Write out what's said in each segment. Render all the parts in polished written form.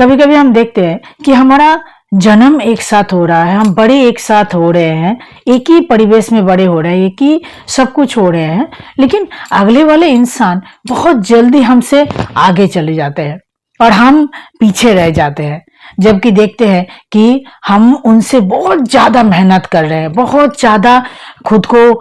कभी कभी हम देखते हैं कि हमारा जन्म एक साथ हो रहा है, हम बड़े एक साथ हो रहे हैं, एक ही परिवेश में बड़े हो रहे हैं, एक ही सब कुछ हो रहे हैं, लेकिन अगले वाले इंसान बहुत जल्दी हमसे आगे चले जाते हैं और हम पीछे रह जाते हैं। जबकि देखते हैं कि हम उनसे बहुत ज्यादा मेहनत कर रहे हैं, बहुत ज्यादा खुद को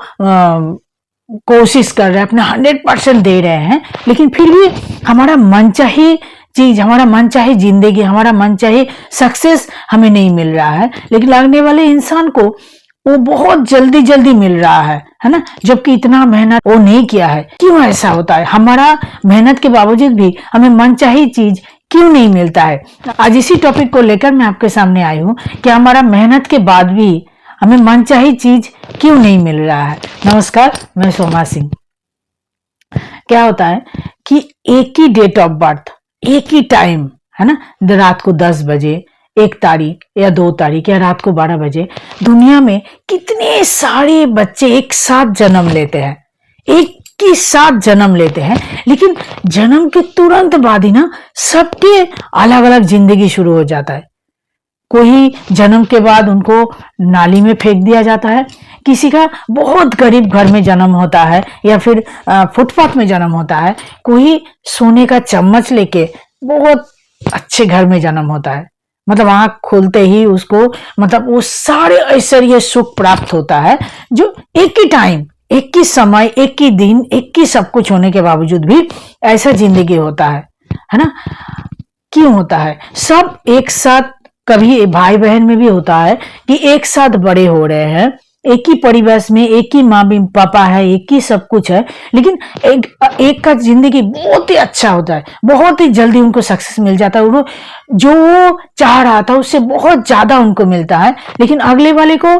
कोशिश कर रहे हैं, अपना 100% दे रहे हैं, लेकिन फिर भी हमारा मनचाही चीज, हमारा मनचाही जिंदगी, हमारा मनचाही सक्सेस हमें नहीं मिल रहा है। लेकिन लगने वाले इंसान को वो बहुत जल्दी जल्दी मिल रहा है ना, जबकि इतना मेहनत वो नहीं किया है। क्यों ऐसा होता है? हमारा मेहनत के बावजूद भी हमें मनचाही चीज क्यों नहीं मिलता है? आज इसी टॉपिक को लेकर मैं आपके सामने आई हूँ कि हमारा मेहनत के बाद भी हमें मनचाही चीज क्यों नहीं मिल रहा है। नमस्कार, मैं सोमा सिंह। क्या होता है कि एक ही डेट ऑफ बर्थ, एक ही टाइम, है ना, रात को 10 बजे, 1 तारीख या 2 तारीख या रात को 12 बजे दुनिया में कितने सारे बच्चे एक साथ जन्म लेते हैं, एक ही साथ जन्म लेते हैं, लेकिन जन्म के तुरंत बाद ही ना सबके अलग अलग जिंदगी शुरू हो जाता है। कोई जन्म के बाद उनको नाली में फेंक दिया जाता है, किसी का बहुत गरीब घर में जन्म होता है या फिर फुटपाथ में जन्म होता है, कोई सोने का चम्मच लेके बहुत अच्छे घर में जन्म होता है। मतलब आंख खोलते ही उसको मतलब वो सारे ऐश्वर्य सुख प्राप्त होता है, जो एक ही टाइम, एक ही समय, एक ही दिन, एक ही सब कुछ होने के बावजूद भी ऐसा जिंदगी होता है ना। क्यों होता है? सब एक साथ, कभी भाई बहन में भी होता है कि एक साथ बड़े हो रहे हैं, एक ही परिवेश में, एक ही माँ पापा है, एक ही सब कुछ है, लेकिन एक का जिंदगी बहुत ही अच्छा होता है, बहुत ही जल्दी उनको सक्सेस मिल जाता है, वो जो वो चाह रहा था उससे बहुत ज्यादा उनको मिलता है, लेकिन अगले वाले को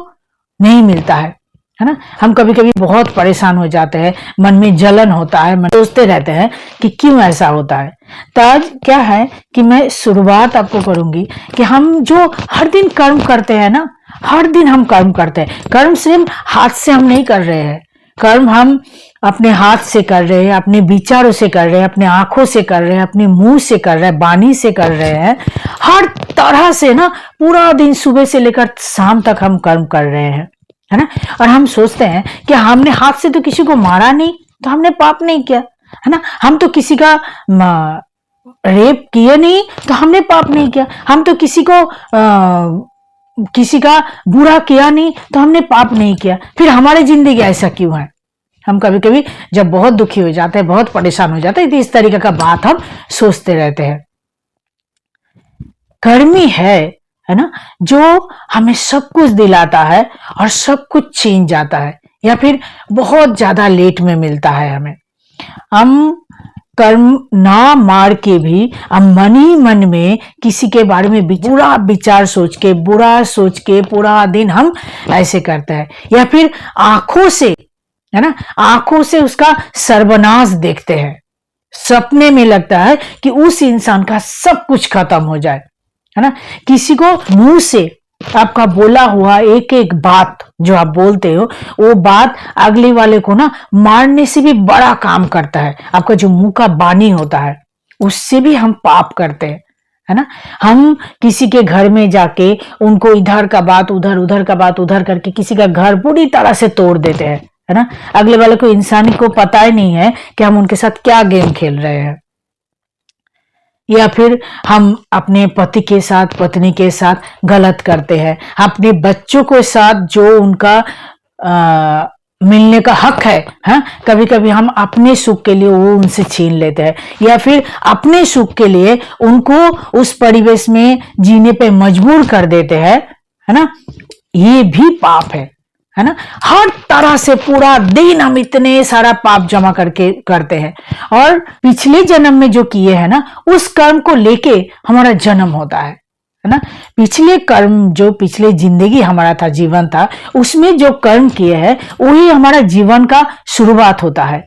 नहीं मिलता है ना। हम कभी कभी बहुत परेशान हो जाते हैं, मन में जलन होता है, मन सोचते रहते हैं कि क्यों ऐसा होता है। तो आज क्या है कि मैं शुरुआत आपको करूंगी कि हम जो हर दिन कर्म करते हैं ना, हर दिन हम कर्म करते हैं, कर्म सिर्फ हाथ से हम नहीं कर रहे हैं, कर्म हम अपने हाथ से कर रहे हैं, अपने विचारों से कर रहे हैं, अपने आंखों से कर रहे हैं, अपने मुंह से कर रहे हैं, वाणी से कर रहे हैं, हर तरह से ना पूरा दिन सुबह से लेकर शाम तक हम कर्म कर रहे हैं, है ना। और हम सोचते हैं कि हमने हाथ से तो किसी को मारा नहीं, तो हमने पाप नहीं किया, है ना। हम तो किसी का रेप किए नहीं, तो हमने पाप नहीं किया। हम तो किसी का बुरा किया नहीं, तो हमने पाप नहीं किया। फिर हमारी जिंदगी ऐसा क्यों है? हम कभी कभी जब बहुत दुखी हो जाते हैं, बहुत परेशान हो जाते हैं, तो इस तरीके का बात हम सोचते रहते हैं। कर्मी है ना, जो हमें सब कुछ दिलाता है और सब कुछ छीन जाता है, या फिर बहुत ज्यादा लेट में मिलता है हमें। हम कर्म ना मार के भी हम मन ही मन में किसी के बारे में बुरा विचार सोच के, बुरा सोच के पूरा दिन हम ऐसे करते हैं, या फिर आंखों से, है ना, आंखों से उसका सर्वनाश देखते हैं। सपने में लगता है कि उस इंसान का सब कुछ खत्म हो जाए, है ना। किसी को मुंह से आपका बोला हुआ एक एक बात जो आप बोलते हो, वो बात अगले वाले को ना मारने से भी बड़ा काम करता है। आपका जो मुंह का वाणी होता है, उससे भी हम पाप करते हैं, है ना। हम किसी के घर में जाके उनको इधर का बात उधर, उधर का बात उधर करके किसी का घर पूरी तरह से तोड़ देते हैं, है ना। अगले वाले को, इंसान को पता ही नहीं है कि हम उनके साथ क्या गेम खेल रहे हैं। या फिर हम अपने पति के साथ, पत्नी के साथ गलत करते हैं, अपने बच्चों के साथ जो उनका मिलने का हक है, हाँ, कभी कभी हम अपने सुख के लिए वो उनसे छीन लेते हैं, या फिर अपने सुख के लिए उनको उस परिवेश में जीने पे मजबूर कर देते हैं, है ना। ये भी पाप है ना। हर तरह से पूरा दिन हम इतने सारा पाप जमा करके करते हैं, और पिछले जन्म में जो किए हैं ना, उस कर्म को लेके हमारा जन्म होता है ना। पिछले कर्म, जो पिछले जिंदगी हमारा था, जीवन था, उसमें जो कर्म किए हैं वही हमारा जीवन का शुरुआत होता है।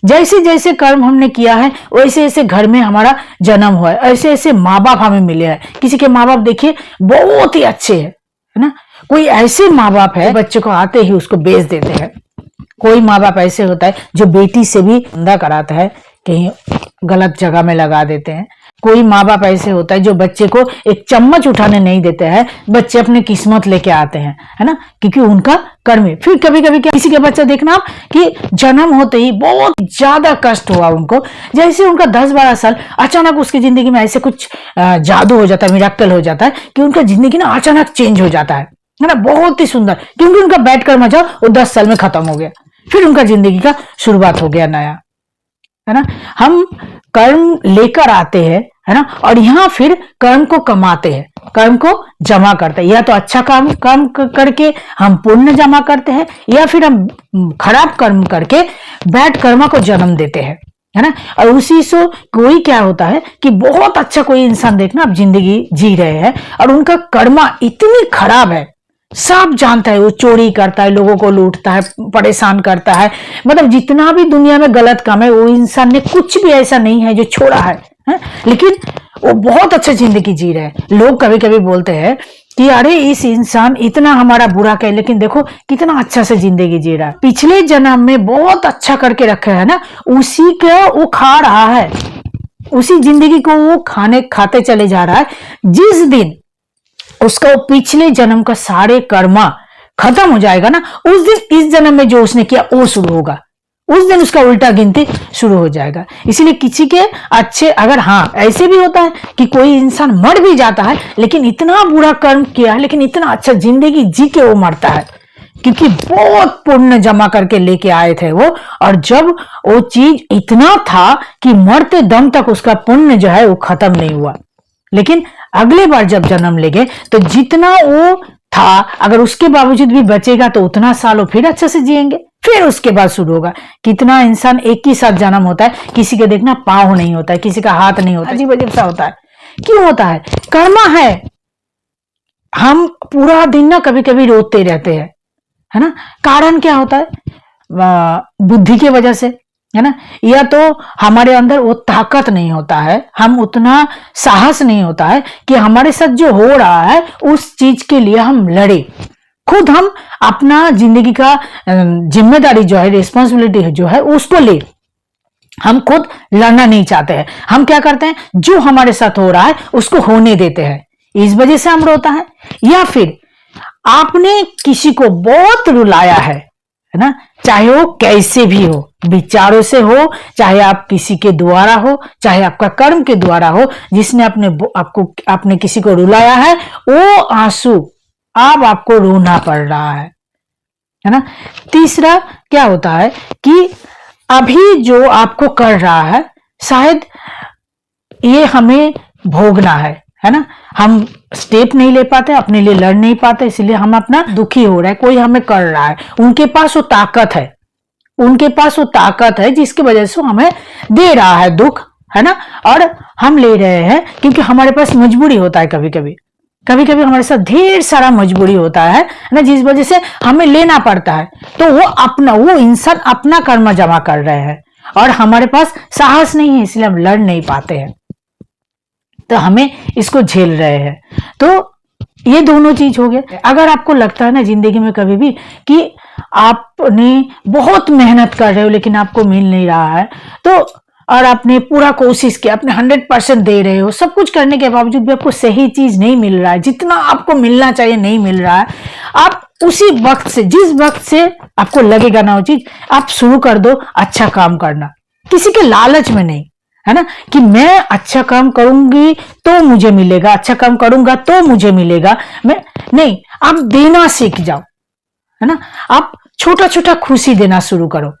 जैसे जैसे कर्म हमने किया है वैसे ऐसे घर में हमारा जन्म हुआ है, ऐसे ऐसे माँ बाप हमें मिले हैं। किसी के माँ बाप देखिए बहुत ही अच्छे हैं, है ना। कोई ऐसे माँ बाप है बच्चे को आते ही उसको बेच देते हैं। कोई माँ बाप ऐसे होता है जो बेटी से भी धंधा कराता है, कहीं गलत जगह में लगा देते हैं। कोई माँ बाप ऐसे होता है जो बच्चे को एक चम्मच उठाने नहीं देते हैं, बच्चे अपने किस्मत लेके आते हैं, है ना, क्योंकि उनका कर्म है। फिर कभी कभी क्या किसी के बच्चा देखना आप कि जन्म होते ही बहुत ज्यादा कष्ट हुआ उनको, जैसे उनका 10-12 साल अचानक उसकी जिंदगी में ऐसे कुछ जादू हो जाता है, मिराकल हो जाता है कि उनका जिंदगी ना अचानक चेंज हो जाता है ना, बहुत ही सुंदर, क्योंकि उनका बैठ कर मजा वो 10 साल में खत्म हो गया, फिर उनका जिंदगी का शुरुआत हो गया नया, है ना। हम कर्म लेकर आते हैं, है ना, और यहाँ फिर कर्म को कमाते हैं, कर्म को जमा करते हैं, या तो अच्छा काम करके हम पुण्य जमा करते हैं, या फिर हम खराब कर्म करके बैड कर्मा को जन्म देते हैं, है ना। और उसी से कोई क्या होता है कि बहुत अच्छा कोई इंसान देखना आप जिंदगी जी रहे हैं और उनका कर्मा इतनी खराब है, सब जानता है, वो चोरी करता है, लोगों को लूटता है, परेशान करता है, मतलब जितना भी दुनिया में गलत काम है वो इंसान ने कुछ भी ऐसा नहीं है जो छोड़ा है? लेकिन वो बहुत अच्छा जिंदगी जी रहे हैं। लोग कभी कभी बोलते हैं कि अरे इस इंसान इतना हमारा बुरा करे, लेकिन देखो कितना अच्छा से जिंदगी जी रहा है, पिछले जन्म में बहुत अच्छा करके रखे है ना, उसी का वो खा रहा है, उसी जिंदगी को वो खाते चले जा रहा है। जिस दिन उसका वो पिछले जन्म का सारे कर्मा खत्म हो जाएगा ना, उस दिन इस जन्म में जो उसने किया वो शुरू होगा, उस दिन उसका उल्टा गिनती शुरू हो जाएगा। इसीलिए किसी के अच्छे, अगर हाँ ऐसे भी होता है कि कोई इंसान मर भी जाता है लेकिन इतना बुरा कर्म किया है लेकिन इतना अच्छा जिंदगी जी के वो मरता है, क्योंकि बहुत पुण्य जमा करके लेके आए थे वो, और जब वो चीज इतना था कि मरते दम तक उसका पुण्य जो है वो खत्म नहीं हुआ, लेकिन अगले बार जब जन्म लेंगे तो जितना वो था अगर उसके बावजूद भी बचेगा तो उतना साल वो फिर अच्छे से जिएंगे, फिर उसके बाद शुरू होगा। कितना इंसान एक ही साथ जन्म होता है, किसी के देखना पांव नहीं होता है, किसी का हाथ नहीं होता है, अजीब अजीब सा होता है। क्यों होता है? कर्मा है। हम पूरा दिन ना कभी कभी रोते रहते हैं, है ना, कारण क्या होता है? बुद्धि की वजह से, है ना, या तो हमारे अंदर वो ताकत नहीं होता है, हम उतना साहस नहीं होता है कि हमारे साथ जो हो रहा है उस चीज के लिए हम लड़े, खुद हम अपना जिंदगी का जिम्मेदारी जो है, रिस्पॉन्सिबिलिटी जो है उसको ले, हम खुद लड़ना नहीं चाहते हैं। हम क्या करते हैं, जो हमारे साथ हो रहा है उसको होने देते हैं, इस वजह से हम रोता है। या फिर आपने किसी को बहुत रुलाया है ना, चाहे वो कैसे भी हो, विचारों से हो, चाहे आप किसी के द्वारा हो, चाहे आपका कर्म के द्वारा हो, जिसने आपने किसी को रुलाया है, वो आंसू अब आपको रोना पड़ रहा है ना। तीसरा क्या होता है कि अभी जो आपको कर रहा है शायद ये हमें भोगना है ना, हम स्टेप नहीं ले पाते, अपने लिए लड़ नहीं पाते, इसलिए हम अपना दुखी हो रहा है, कोई हमें कर रहा है, उनके पास वो ताकत है, उनके पास वो ताकत है जिसकी वजह से हमें दे रहा है दुख, है ना, और हम ले रहे हैं क्योंकि हमारे पास मजबूरी होता है, कभी कभी हमारे साथ ढेर सारा मजबूरी होता है ना, जिस वजह से हमें लेना पड़ता है। तो वो इंसान अपना कर्म जमा कर रहे हैं और हमारे पास साहस नहीं है, इसलिए हम लड़ नहीं पाते हैं, तो हमें इसको झेल रहे हैं। तो ये दोनों चीज हो गया। अगर आपको लगता है ना जिंदगी में कभी भी कि आपने बहुत मेहनत कर रहे हो लेकिन आपको मिल नहीं रहा है, तो और आपने पूरा कोशिश किया, आपने 100% दे रहे हो, सब कुछ करने के बावजूद भी आपको सही चीज नहीं मिल रहा है, जितना आपको मिलना चाहिए नहीं मिल रहा है, आप उसी वक्त से, जिस वक्त से आपको लगेगा ना वो चीज, आप शुरू कर दो अच्छा काम करना, किसी के लालच में नहीं, है ना, कि मैं अच्छा काम करूंगी तो मुझे मिलेगा, अच्छा काम करूंगा तो मुझे मिलेगा, मैं नहीं, आप देना सीख जाओ, है ना, आप छोटा छोटा खुशी देना शुरू करो,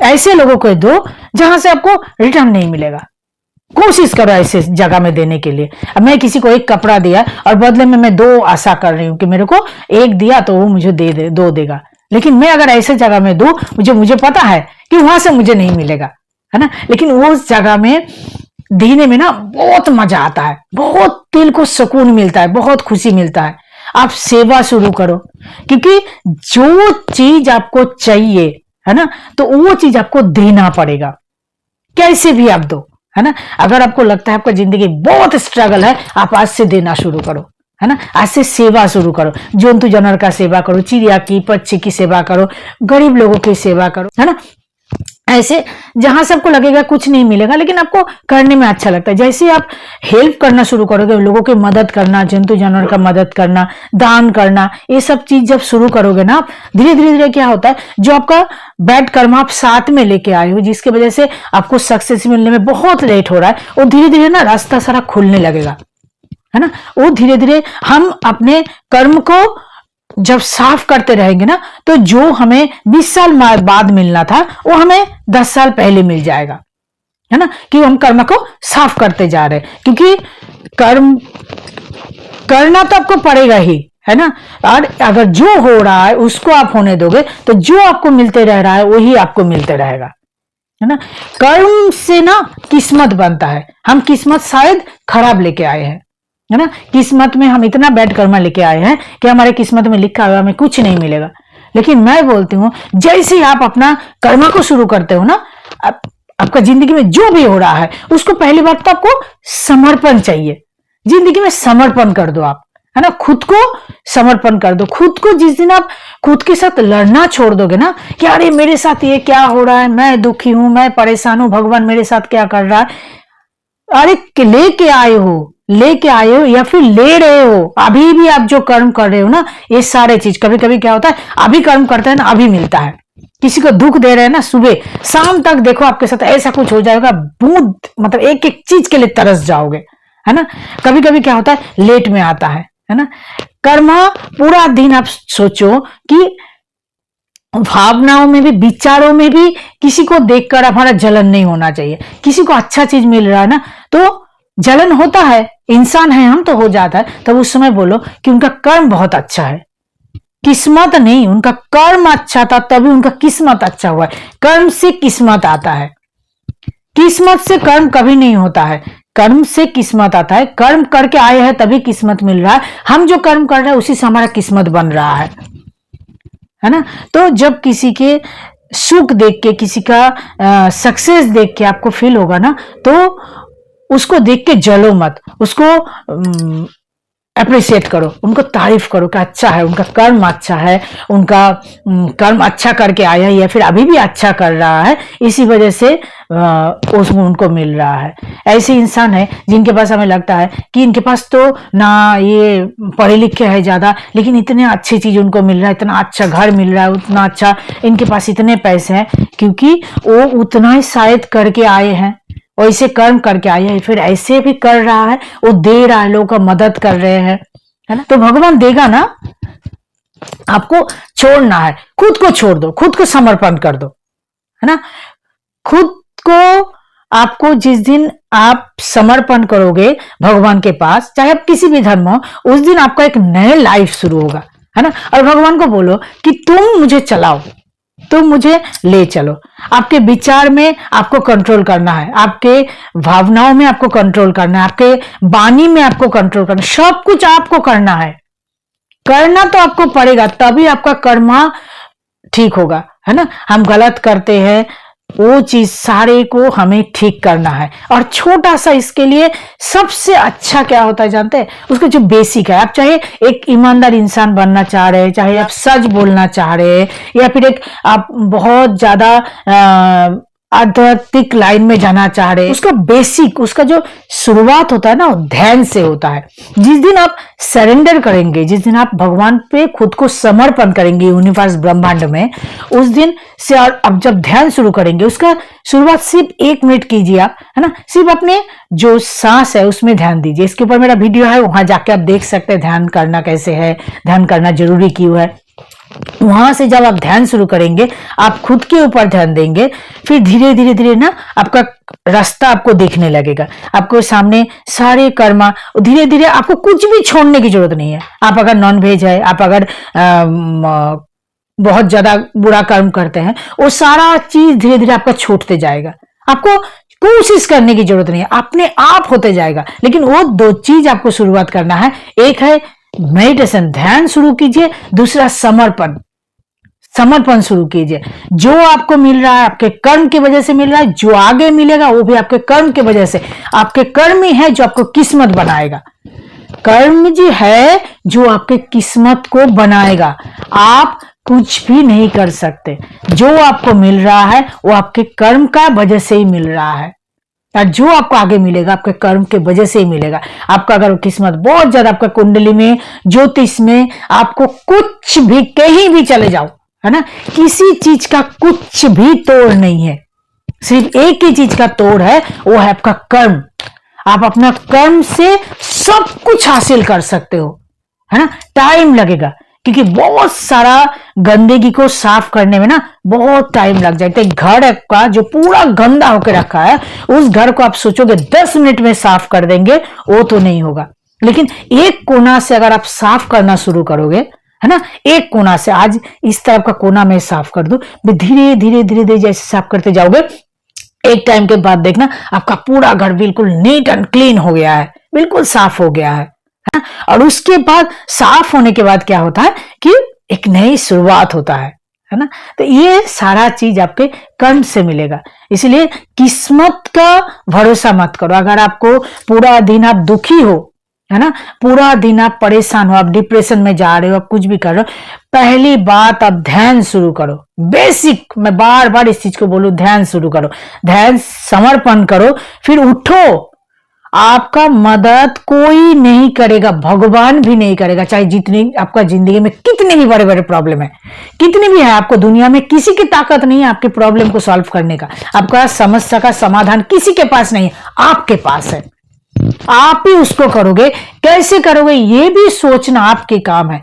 ऐसे लोगों को दो जहां से आपको रिटर्न नहीं मिलेगा, कोशिश करो ऐसे जगह में देने के लिए। अब मैं किसी को एक कपड़ा दिया और बदले में मैं 2 आशा कर रही हूं कि मेरे को एक दिया तो वो मुझे 2 देगा, लेकिन मैं अगर ऐसे जगह में दूं, मुझे पता है कि वहां से मुझे नहीं मिलेगा, है ना, लेकिन उस जगह में देने में ना बहुत मजा आता है, बहुत दिल को सुकून मिलता है, बहुत खुशी मिलता है। आप सेवा शुरू करो, क्योंकि जो चीज आपको चाहिए, है ना, तो वो चीज आपको देना पड़ेगा, कैसे भी आप दो, है ना। अगर आपको लगता है आपका जिंदगी बहुत स्ट्रगल है, आप आज से देना शुरू करो, है ना, आज से सेवा शुरू करो, जंतु जानवर का सेवा करो, चिड़िया की, पक्षी की सेवा करो, गरीब लोगों की सेवा करो, है ना। ऐसे जहां सबको लगेगा कुछ नहीं मिलेगा, लेकिन आपको करने में अच्छा लगता है। जैसे आप हेल्प करना शुरू करोगे, लोगों की मदद करना, जंतु जानवर का मदद करना, दान करना, ये सब चीज जब शुरू करोगे ना आप, धीरे धीरे धीरे क्या होता है, जो आपका बैड कर्म आप साथ में लेके आए हो, जिसके वजह से आपको सक्सेस मिलने में बहुत लेट हो रहा है, वो धीरे धीरे ना रास्ता सारा खुलने लगेगा, है ना। वो धीरे धीरे हम अपने कर्म को जब साफ करते रहेंगे ना, तो जो हमें 20 साल बाद मिलना था वो हमें 10 साल पहले मिल जाएगा, है ना। कि हम कर्म को साफ करते जा रहे हैं, क्योंकि कर्म करना तो आपको पड़ेगा ही, है ना। और अगर जो हो रहा है उसको आप होने दोगे तो जो आपको मिलते रह रहा है वही आपको मिलते रहेगा, है ना। कर्म से ना किस्मत बनता है। हम किस्मत शायद खराब लेके आए हैं, है ना। किस्मत में हम इतना बैड कर्मा लेके आए हैं कि हमारे किस्मत में लिखा हुआ हमें कुछ नहीं मिलेगा। लेकिन मैं बोलती हूं, जैसे ही आप अपना कर्मा को शुरू करते हो ना, आपका जिंदगी में जो भी हो रहा है उसको पहली बात तो आपको समर्पण चाहिए। जिंदगी में समर्पण कर दो आप, है ना। खुद को समर्पण कर दो। खुद को जिस दिन आप खुद के साथ लड़ना छोड़ दोगे ना कि अरे मेरे साथ ये क्या हो रहा है, मैं दुखी हूं, मैं परेशान हूं, भगवान मेरे साथ क्या कर रहा है, अरे लेके आए हो या फिर ले रहे हो, अभी भी आप जो कर्म कर रहे हो ना, ये सारे चीज कभी कभी क्या होता है, अभी कर्म करते हैं ना अभी मिलता है। किसी को दुख दे रहे हैं ना, सुबह शाम तक देखो आपके साथ ऐसा कुछ हो जाएगा, बूंद मतलब एक एक चीज के लिए तरस जाओगे, है ना। कभी कभी क्या होता है, लेट में आता है ना। कर्मा पूरा दिन आप सोचो कि भावनाओं में भी, विचारों में भी किसी को देखकर हमारा जलन नहीं होना चाहिए। किसी को अच्छा चीज मिल रहा है ना तो जलन होता है, इंसान है हम तो हो जाता है। तब उस समय बोलो कि उनका कर्म बहुत अच्छा है, किस्मत नहीं, उनका कर्म अच्छा था तभी उनका किस्मत अच्छा हुआ है। कर्म से किस्मत आता है, किस्मत से कर्म कभी नहीं होता है। कर्म से किस्मत आता है, कर्म करके आए हैं तभी किस्मत मिल रहा है। हम जो कर्म कर रहे हैं उसी से हमारा किस्मत बन रहा है ना। तो जब किसी के सुख देख के, किसी का सक्सेस देख के आपको फील होगा ना, तो उसको देख के जलो मत, उसको अप्रिशिएट करो, उनको तारीफ करो कि अच्छा है, उनका कर्म अच्छा है, उनका कर्म अच्छा करके आया या फिर अभी भी अच्छा कर रहा है, इसी वजह से उनको मिल रहा है। ऐसे इंसान है जिनके पास हमें लगता है कि इनके पास तो ना ये पढ़े लिखे है ज्यादा, लेकिन इतने अच्छी चीज उनको मिल रहा है, इतना अच्छा घर मिल रहा है, उतना अच्छा इनके पास इतने पैसे हैं, क्योंकि वो उतना ही शायद करके आए हैं, वैसे कर्म करके आए हैं, फिर ऐसे भी कर रहा है, वो दे रहा है, लोगों का मदद कर रहे हैं, है ना। तो भगवान देगा ना, आपको छोड़ना है, खुद को छोड़ दो, खुद को समर्पण कर दो, है ना। खुद को आपको जिस दिन आप समर्पण करोगे भगवान के पास, चाहे आप किसी भी धर्म हो, उस दिन आपका एक नया लाइफ शुरू होगा, है ना। और भगवान को बोलो कि तुम मुझे चलाओ, तुम मुझे ले चलो। आपके विचार में आपको कंट्रोल करना है, आपके भावनाओं में आपको कंट्रोल करना है, आपके वाणी में आपको कंट्रोल करना है, सब कुछ आपको करना है। करना तो आपको पड़ेगा, तभी आपका कर्मा ठीक होगा, है ना। हम गलत करते हैं, वो चीज सारे को हमें ठीक करना है। और छोटा सा इसके लिए सबसे अच्छा क्या होता है जानते हैं, उसका जो बेसिक है, आप चाहे एक ईमानदार इंसान बनना चाह रहे हैं, चाहे आप सच बोलना चाह रहे हैं, या फिर एक आप बहुत ज्यादा आध्यात्मिक लाइन में जाना चाह रहे हैं, उसका बेसिक, उसका जो शुरुआत होता है ना, वो ध्यान से होता है। जिस दिन आप सरेंडर करेंगे, जिस दिन आप भगवान पे खुद को समर्पण करेंगे यूनिवर्स ब्रह्मांड में, उस दिन से और अब जब ध्यान शुरू करेंगे, उसका शुरुआत सिर्फ 1 मिनट कीजिए आप, है ना। सिर्फ अपने जो सांस है उसमें ध्यान दीजिए। इसके ऊपर मेरा वीडियो है, वहां जाके आप देख सकते हैं ध्यान करना कैसे है, ध्यान करना जरूरी क्यों है। वहां से जब आप ध्यान शुरू करेंगे, आप खुद के ऊपर ध्यान देंगे, फिर धीरे धीरे धीरे ना आपका रास्ता आपको देखने लगेगा, आपको सामने सारे कर्मा, धीरे धीरे आपको कुछ भी छोड़ने की जरूरत नहीं है। आप अगर नॉन वेज है, आप अगर बहुत ज्यादा बुरा कर्म करते हैं, वो सारा चीज धीरे धीरे आपका छूटते जाएगा। आपको कोशिश करने की जरूरत नहीं है, अपने आप होते जाएगा। लेकिन वो 2 चीज आपको शुरुआत करना है, एक है मेडिटेशन, ध्यान शुरू कीजिए, दूसरा समर्पण, समर्पण शुरू कीजिए। जो आपको मिल रहा है आपके कर्म की वजह से मिल रहा है, जो आगे मिलेगा वो भी आपके कर्म की वजह से। आपके कर्म ही है जो आपको किस्मत बनाएगा, कर्म जी है जो आपके किस्मत को बनाएगा। आप कुछ भी नहीं कर सकते। जो आपको मिल रहा है वो आपके कर्म का वजह से ही मिल रहा है, और जो आपको आगे मिलेगा आपके कर्म के वजह से ही मिलेगा। आपका अगर किस्मत बहुत ज्यादा, आपका कुंडली में, ज्योतिष में, आपको कुछ भी कहीं भी चले जाओ, है ना, किसी चीज का कुछ भी तोड़ नहीं है, सिर्फ एक ही चीज का तोड़ है, वो है आपका कर्म। आप अपना कर्म से सब कुछ हासिल कर सकते हो, है ना। टाइम लगेगा, क्योंकि बहुत सारा गंदगी को साफ करने में ना बहुत टाइम लग जाता है। घर का जो पूरा गंदा होकर रखा है, उस घर को आप सोचोगे 10 मिनट में साफ कर देंगे, वो तो नहीं होगा। लेकिन एक कोना से अगर आप साफ करना शुरू करोगे, है ना, एक कोना से, आज इस तरफ का कोना में साफ कर दो, धीरे धीरे धीरे धीरे जैसे साफ करते जाओगे, एक टाइम के बाद देखना आपका पूरा घर बिल्कुल नीट एंड क्लीन हो गया है, बिल्कुल साफ हो गया है। और उसके बाद साफ होने के बाद क्या होता है कि एक नई शुरुआत होता है ना। तो ये सारा चीज आपके कर्म से मिलेगा। इसलिए किस्मत का भरोसा मत करो। अगर आपको पूरा दिन आप दुखी हो, है ना, पूरा दिन आप परेशान हो, आप डिप्रेशन में जा रहे हो, आप कुछ भी कर रहे हो, पहली बात आप ध्यान शुरू करो। बेसिक, मैं बार बार इस चीज को बोलूं, ध्यान शुरू करो, ध्यान समर्पण करो, फिर उठो। आपका मदद कोई नहीं करेगा, भगवान भी नहीं करेगा। चाहे जितनी आपका जिंदगी में कितने भी बड़े बड़े प्रॉब्लम है, कितने भी है, आपको दुनिया में किसी की ताकत नहीं है आपके प्रॉब्लम को सॉल्व करने का। आपका समस्या का समाधान किसी के पास नहीं है, आपके पास है। आप ही उसको करोगे। कैसे करोगे ये भी सोचना आपके काम है।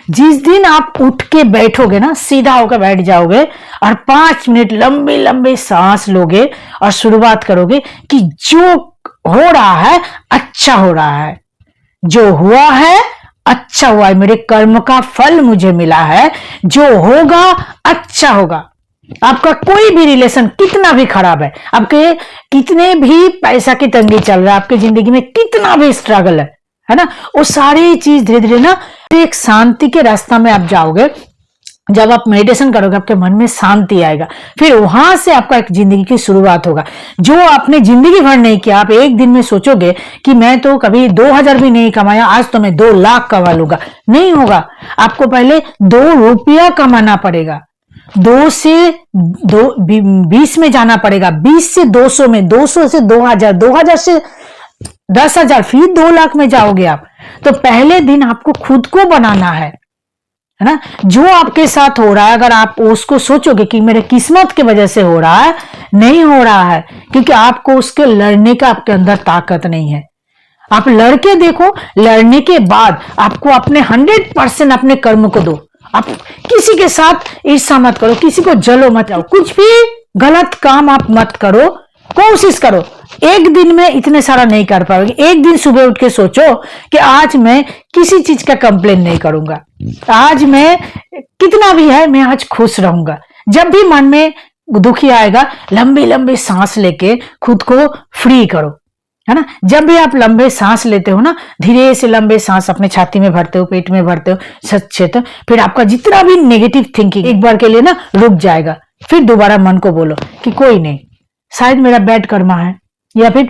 जिस दिन आप उठ के बैठोगे ना, सीधा होकर बैठ जाओगे और 5 मिनट लंबे लंबे सांस लोगे और शुरुआत करोगे कि जो हो रहा है अच्छा हो रहा है, जो हुआ है अच्छा हुआ है, मेरे कर्म का फल मुझे मिला है, जो होगा अच्छा होगा। आपका कोई भी रिलेशन कितना भी खराब है, आपके कितने भी पैसा की तंगी चल रहा है, आपकी जिंदगी में कितना भी स्ट्रगल है ना, वो सारी चीज धीरे धीरे ना एक शांति के रास्ता में आप जाओगे। जब आप मेडिटेशन करोगे आपके मन में शांति आएगा, फिर वहां से आपका एक जिंदगी की शुरुआत होगा। जो आपने जिंदगी भर नहीं किया, आप एक दिन में सोचोगे कि मैं तो कभी 2000 भी नहीं कमाया, आज तो मैं 2 लाख कमा लूंगा, नहीं होगा। आपको पहले 2 रुपया कमाना पड़ेगा, 2 से 20 में जाना पड़ेगा, 20 से 200 में, 200 से 2000, 2000 से 10,000, फिर 2 लाख में जाओगे आप। तो पहले दिन आपको खुद को बनाना है ना। जो आपके साथ हो रहा है, अगर आप उसको सोचोगे कि मेरे किस्मत की वजह से हो रहा है, नहीं हो रहा है, क्योंकि आपको उसके लड़ने का आपके अंदर ताकत नहीं है। आप लड़के देखो, लड़ने के बाद आपको अपने 100% अपने कर्म को दो। आप किसी के साथ ईर्ष्या मत करो, किसी को जलो मत जाओ, कुछ भी गलत काम आप मत करो। कोशिश करो, एक दिन में इतने सारा नहीं कर पाओगे। एक दिन सुबह उठ के सोचो कि आज मैं किसी चीज का कंप्लेन नहीं करूंगा, आज मैं कितना भी है मैं आज खुश रहूंगा। जब भी मन में दुखी आएगा, लंबी लंबी सांस लेके खुद को फ्री करो, है ना। जब भी आप लंबे सांस लेते हो ना, धीरे से लंबे सांस अपने छाती में भरते हो, पेट में भरते हो, सच्चे, तो फिर आपका जितना भी नेगेटिव थिंकिंग एक बार के लिए ना रुक जाएगा। फिर दोबारा मन को बोलो कि कोई नहीं, शायद मेरा बैड कर्मा है, या फिर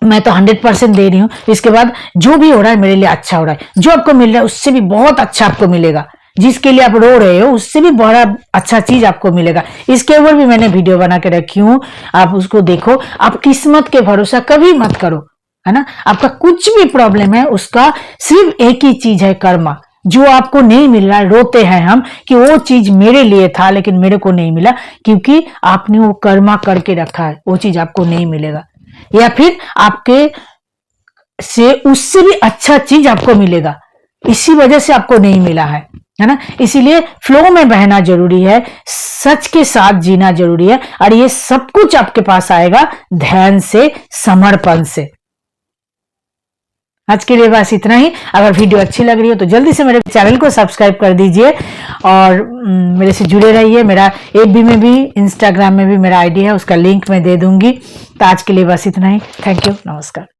मैं तो 100% दे रही हूं, इसके बाद जो भी हो रहा है मेरे लिए अच्छा हो रहा है। जो आपको मिल रहा है उससे भी बहुत अच्छा आपको मिलेगा। जिसके लिए आप रो रहे हो उससे भी बड़ा अच्छा चीज आपको मिलेगा। इसके ऊपर भी मैंने वीडियो बना के रखी हूं, आप उसको देखो। आप किस्मत के भरोसा कभी मत करो, है ना। आपका कुछ भी प्रॉब्लम है, उसका सिर्फ एक ही चीज है, कर्मा। जो आपको नहीं मिल रहा है, रोते हैं हम कि वो चीज मेरे लिए था लेकिन मेरे को नहीं मिला, क्योंकि आपने वो कर्मा करके रखा है, वो चीज आपको नहीं मिलेगा। या फिर आपके से उससे भी अच्छा चीज आपको मिलेगा, इसी वजह से आपको नहीं मिला है ना। इसीलिए फ्लो में बहना जरूरी है, सच के साथ जीना जरूरी है, और ये सब कुछ आपके पास आएगा ध्यान से, समर्पण से। आज के लिए बस इतना ही। अगर वीडियो अच्छी लग रही हो तो जल्दी से मेरे चैनल को सब्सक्राइब कर दीजिए और मेरे से जुड़े रहिए। मेरा एफबी में भी, इंस्टाग्राम में भी मेरा आईडी है, उसका लिंक मैं दे दूंगी। तो आज के लिए बस इतना ही। थैंक यू, नमस्कार।